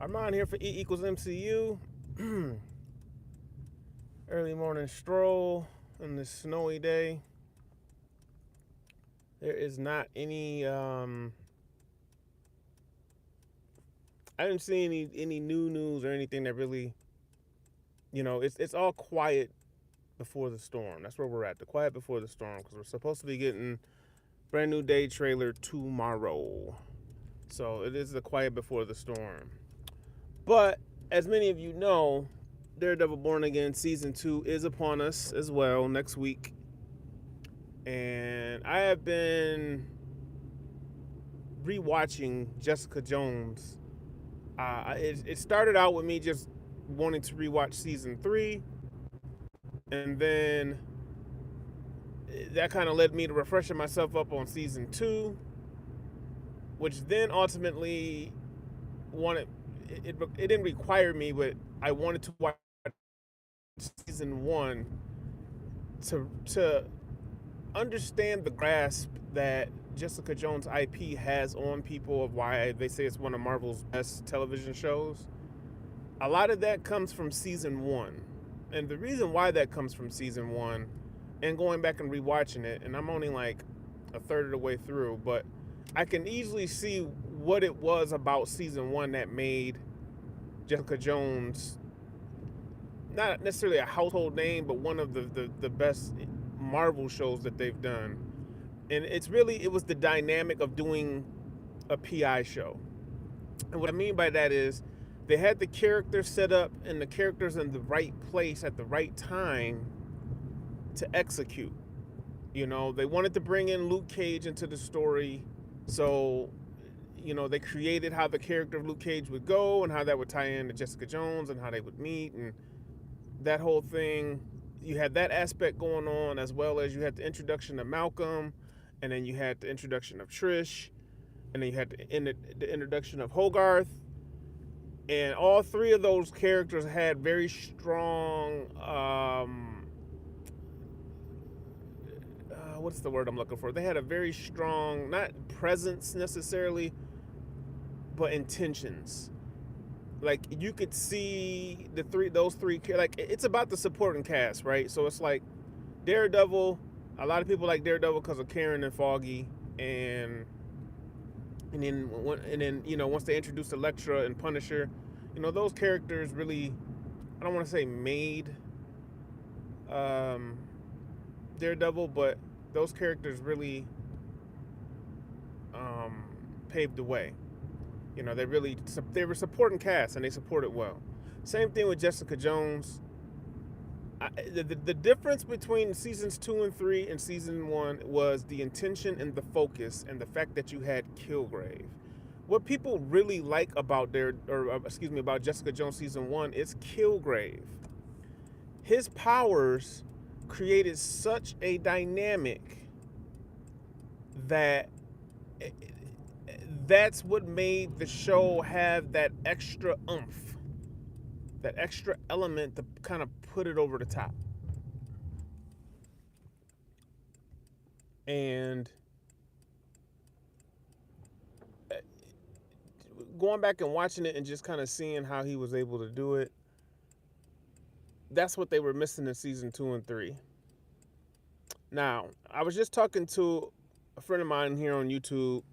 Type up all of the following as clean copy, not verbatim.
Armand here for E equals MCU. Early morning stroll on this snowy day. There is not any. I didn't see any new news or anything that really. It's all quiet before the storm. That's where we're at. The quiet before the storm, because we're supposed to be getting brand new day trailer tomorrow. So it is the quiet before the storm. But as many of you know, Daredevil Born Again season 2 is upon us as well next week. And I have been rewatching Jessica Jones. It started out with me just wanting to rewatch season 3, and then that kind of led me to refreshing myself up on season 2, which then ultimately wanted it didn't require me, but I wanted to watch season 1 to understand the grasp that Jessica Jones IP has on people, of why they say it's one of Marvel's best television shows. A lot of that comes from season 1. And the reason why that comes from season 1, and going back and rewatching it, and I'm only like a third of the way through, but I can easily see what it was about season 1 that made Jessica Jones not necessarily a household name, but one of the best Marvel shows that they've done. And it was the dynamic of doing a PI show. And what I mean by that is they had the characters set up and the characters in the right place at the right time to execute. They wanted to bring in Luke Cage into the story. So, they created how the character of Luke Cage would go and how that would tie in to Jessica Jones and how they would meet and that whole thing. You had that aspect going on, as well as you had the introduction of Malcolm, and then you had the introduction of Trish, and then you had the introduction of Hogarth. And all three of those characters had very strong, what's the word I'm looking for? They had a very strong, not presence necessarily, but intentions. Like, you could see those three, like, it's about the supporting cast, right? So it's like Daredevil. A lot of people like Daredevil because of Karen and Foggy, and then once they introduced Elektra and Punisher, those characters really, I don't want to say made um, Daredevil, but those characters really paved the way. They were supporting cast, and they supported well. Same thing with Jessica Jones. The difference between seasons 2 and 3 and season 1 was the intention and the focus, and the fact that you had Kilgrave. What people really like about Jessica Jones season 1 is Kilgrave. His powers created such a dynamic that that's what made the show have that extra oomph, that extra element to kind of put it over the top. And going back and watching it and just kind of seeing how he was able to do it, that's what they were missing in season 2 and 3. Now, I was just talking to a friend of mine here on YouTube,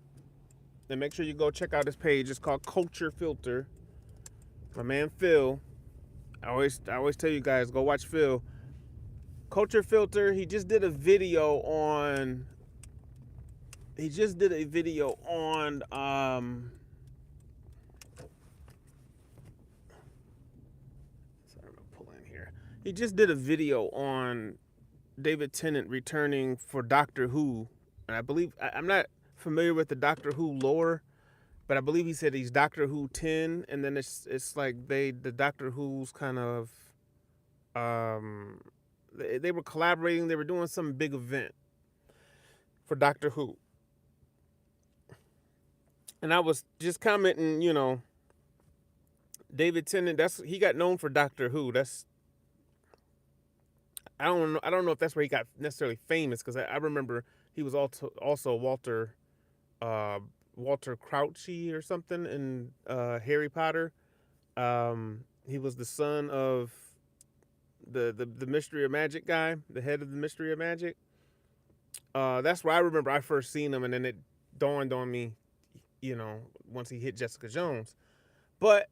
and make sure you go check out his page. It's called Culture Filter. My man Phil. I always tell you guys, go watch Phil. Culture Filter. He just did a video on. Sorry, I'm gonna pull in here. He just did a video on David Tennant returning for Doctor Who, and I believe I'm not familiar with the Doctor Who lore, but I believe he said he's Doctor Who 10, and then it's like the Doctor Who's kind of they were collaborating. They were doing some big event for Doctor Who, and I was just commenting, David Tennant. He got known for Doctor Who. I don't know if that's where he got necessarily famous, because I remember he was also Walter Crouchy or something in Harry Potter. He was the son of the Mystery of Magic guy, the head of the Mystery of Magic. That's where I remember I first seen him, and then it dawned on me, once he hit Jessica Jones. But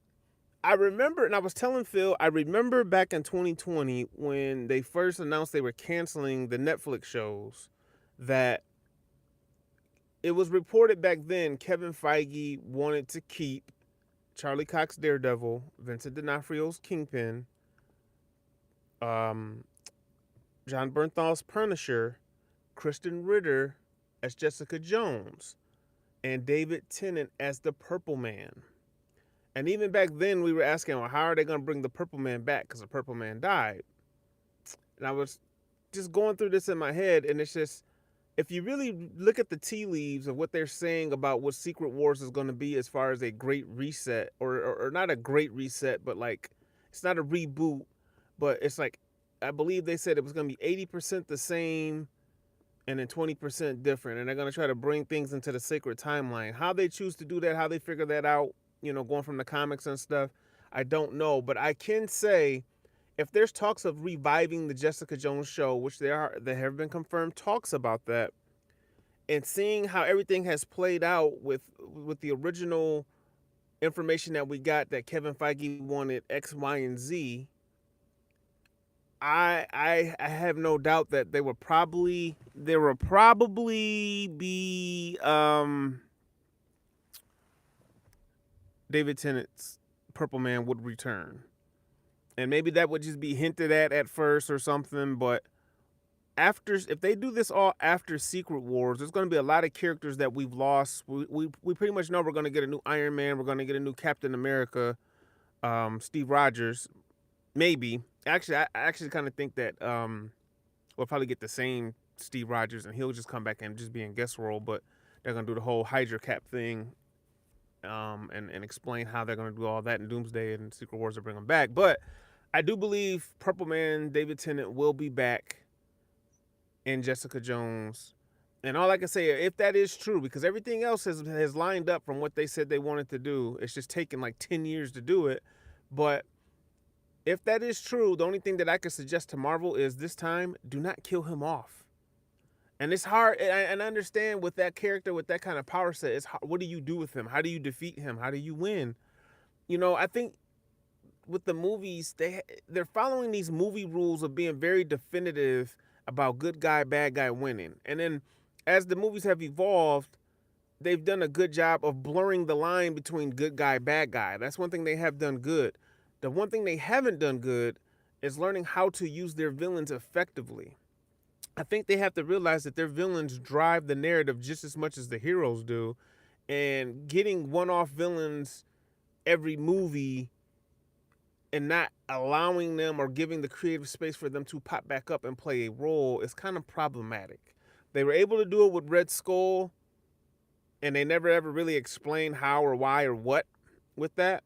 I remember, and I was telling Phil, I remember back in 2020 when they first announced they were canceling the Netflix shows, that it was reported back then Kevin Feige wanted to keep Charlie Cox Daredevil, Vincent D'Onofrio's Kingpin, um, John Bernthal's Punisher, Kristen Ritter as Jessica Jones, and David Tennant as the Purple Man. And even back then, we were asking, well, how are they going to bring the Purple Man back? Because the Purple Man died. And I was just going through this in my head, and it's just, if you really look at the tea leaves of what they're saying about what Secret Wars is going to be as far as a great reset, or not a great reset, but like, it's not a reboot, but it's like, I believe they said it was going to be 80% the same and then 20% different. And they're going to try to bring things into the sacred timeline. How they choose to do that, how they figure that out, going from the comics and stuff, I don't know. But I can say, if there's talks of reviving the Jessica Jones show, which there have been confirmed talks about that, and seeing how everything has played out with the original information that we got, that Kevin Feige wanted X, Y, and Z, I have no doubt that there will probably be David Tennant's Purple Man would return. And maybe that would just be hinted at first or something, but if they do this all after Secret Wars, there's going to be a lot of characters that we've lost. We pretty much know we're going to get a new Iron Man, we're going to get a new Captain America, Steve Rogers, maybe. Actually, I actually kind of think that we'll probably get the same Steve Rogers, and he'll just come back and just be in guest role. But they're gonna do the whole Hydra Cap thing, and explain how they're gonna do all that in Doomsday and Secret Wars to bring him back. But I do believe Purple Man David Tennant will be back in Jessica Jones. And all I can say, if that is true, because everything else has lined up from what they said they wanted to do, it's just taken like 10 years to do it. But if that is true, the only thing that I could suggest to Marvel is this time, do not kill him off. And it's hard, and I understand with that character, with that kind of power set, it's hard. What do you do with him? How do you defeat him? How do you win? I think with the movies, they're following these movie rules of being very definitive about good guy, bad guy winning. And then as the movies have evolved, they've done a good job of blurring the line between good guy, bad guy. That's one thing they have done good. The one thing they haven't done good is learning how to use their villains effectively. I think they have to realize that their villains drive the narrative just as much as the heroes do. And getting one-off villains every movie and not allowing them or giving the creative space for them to pop back up and play a role is kind of problematic. They were able to do it with Red Skull, and they never ever really explained how or why or what with that.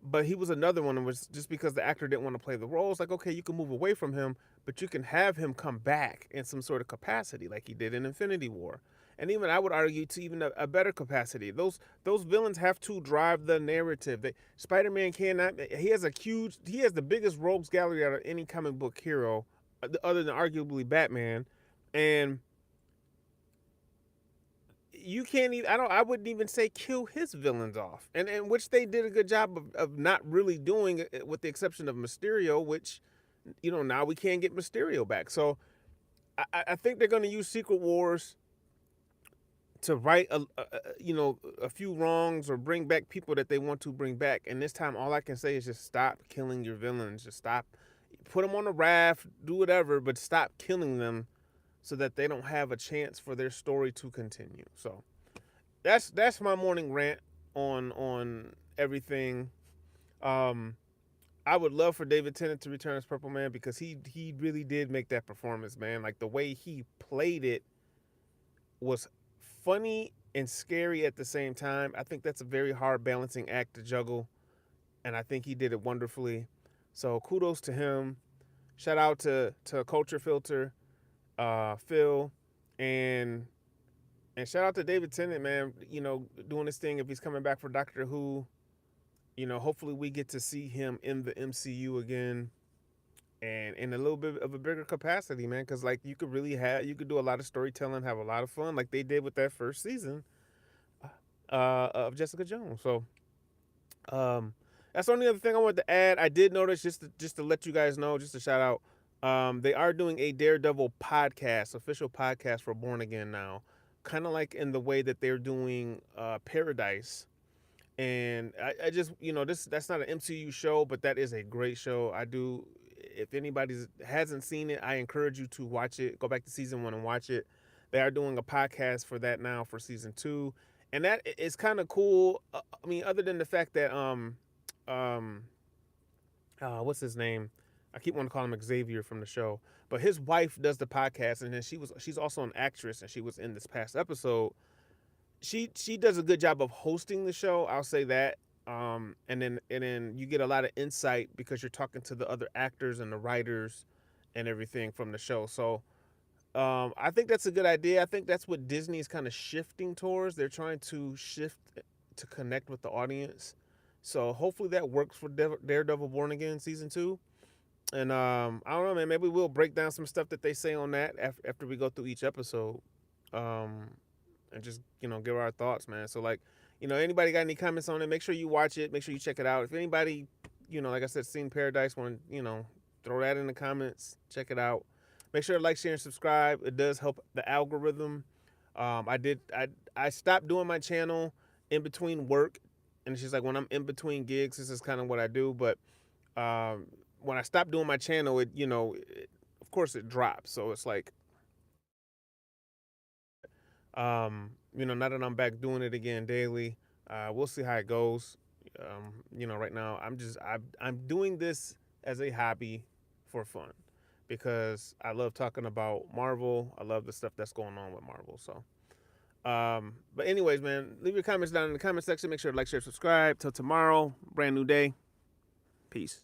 But he was another one that was just because the actor didn't want to play the role. It's like, okay, you can move away from him, but you can have him come back in some sort of capacity like he did in Infinity War. And even I would argue to even a better capacity. Those villains have to drive the narrative. Spider-Man cannot. He has the biggest rogues gallery out of any comic book hero, other than arguably Batman, and you can't even, I wouldn't even say kill his villains off, and which they did a good job of not really doing, with the exception of Mysterio, which now we can't get Mysterio back. So I think they're going to use Secret Wars to right a few wrongs or bring back people that they want to bring back. And this time all I can say is just stop killing your villains. Just stop, put them on a raft, do whatever, but stop killing them, so that they don't have a chance for their story to continue. So that's my morning rant on everything. I would love for David Tennant to return as Purple Man, because he really did make that performance, man. Like, the way he played it was funny and scary at the same time. I think that's a very hard balancing act to juggle, and I think he did it wonderfully. So kudos to him. Shout out to Culture Filter, Phil, and shout out to David Tennant, man. Doing this thing, if he's coming back for Doctor Who, hopefully we get to see him in the MCU again, and in a little bit of a bigger capacity, man. Because like you could do a lot of storytelling, have a lot of fun, like they did with that first season of Jessica Jones. So um, that's the only other thing I wanted to add. I did notice just to let you guys know, just a shout out. They are doing a Daredevil podcast, official podcast for Born Again now, kind of like in the way that they're doing Paradise. And I just this that's not an MCU show, but that is a great show. I do. If anybody hasn't seen it, I encourage you to watch it. Go back to season 1 and watch it. They are doing a podcast for that now for season 2, and that is kind of cool. I mean, other than the fact that um what's his name? I keep wanting to call him Xavier from the show, but his wife does the podcast, and then she's also an actress, and she was in this past episode. She does a good job of hosting the show. I'll say that. And then you get a lot of insight because you're talking to the other actors and the writers and everything from the show. So I think that's a good idea. I think that's what Disney is kind of shifting towards. They're trying to shift to connect with the audience. So hopefully that works for Daredevil Born Again season 2. And I don't know, man. Maybe we'll break down some stuff that they say on that after we go through each episode. Um, and just give our thoughts, man. So like, anybody got any comments on it? Make sure you watch it. Make sure you check it out. If anybody, like I said, seen Paradise, want throw that in the comments. Check it out. Make sure to like, share, and subscribe. It does help the algorithm. I stopped doing my channel in between work, and it's just like when I'm in between gigs, this is kind of what I do. But um, when I stopped doing my channel, of course it drops. So it's like now that I'm back doing it again daily, we'll see how it goes. Right now I'm doing this as a hobby for fun because I love talking about Marvel. I love the stuff that's going on with Marvel. So, but anyways, man, leave your comments down in the comment section. Make sure to like, share, subscribe. Till tomorrow, brand new day. Peace.